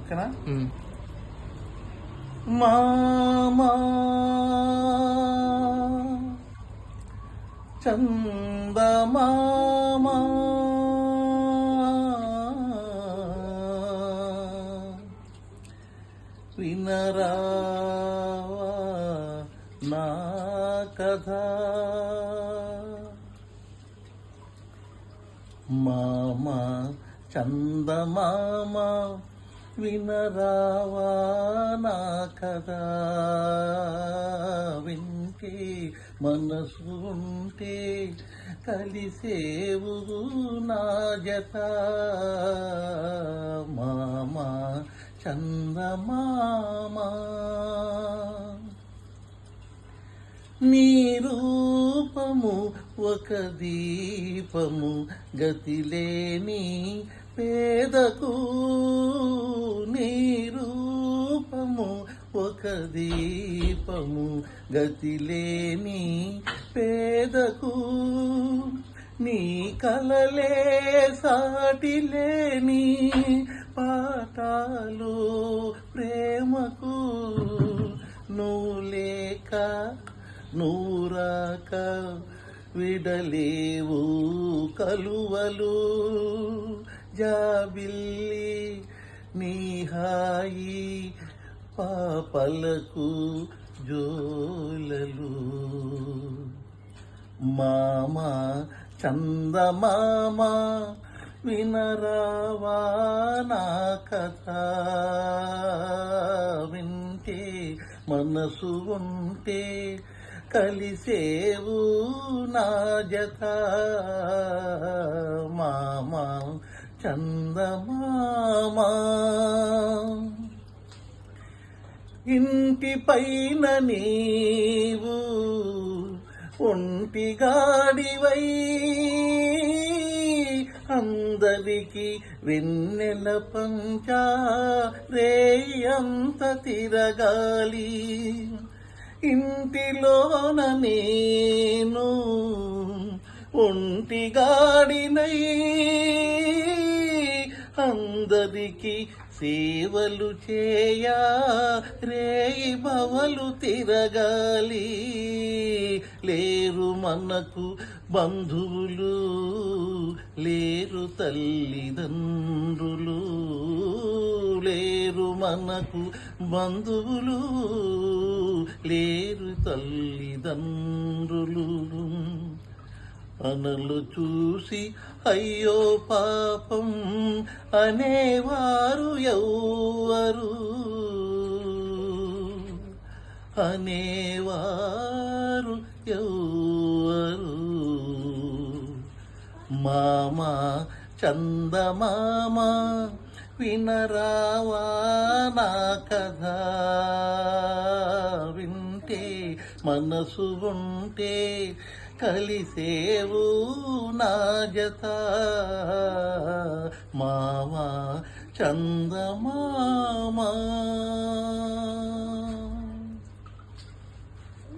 ఓకేనా? మామా చందమామా వినరావా నా కథ. మామా చందమామ వినరావా నా కథ. వింటే మనసు ఉంటే కలిసేవు నా జత. మామా చందమామ నీ రూపము ఒక దీపము గతిలేని పేదకు. నీ రూపము ఒక దీపము గతిలేని పేదకు. నీ కలలే సాటిలేని పాఠాలు ప్రేమకు. నువ్వు లేక నూరాక విడలేవు కలువలు. జాబిల్లి నీ హాయి పాపలకు జోలలు. మామా చందమామ వినరావా నా కథ. వింటే మనసు ఉంటే కలిసేవు నా జత. మామా చందమామ ఇంటి పైన నీవు ఒంటిగాడివై అందరికి వెన్నెల పంచా రేయంత తిరగాలి. ఇంటిలోన నేను ఒంటిగాడినై అందరికి సేవలు చేయా రేయి బవలు తిరగాలి. లేరు మనకు బంధువులు లేరు తల్లిదండ్రులు. లేరు మనకు బంధువులు లేరు తల్లిదండ్రులు. అనలు చూసి అయ్యో పాపం అనేవారు ఎవ్వరు. అనేవారు ఎవ్వరు. మామా చందమామ వినరావా నా కథ. వింటే మనసు ఉంటే కలిసేవు నా జత. మామా చందమామ.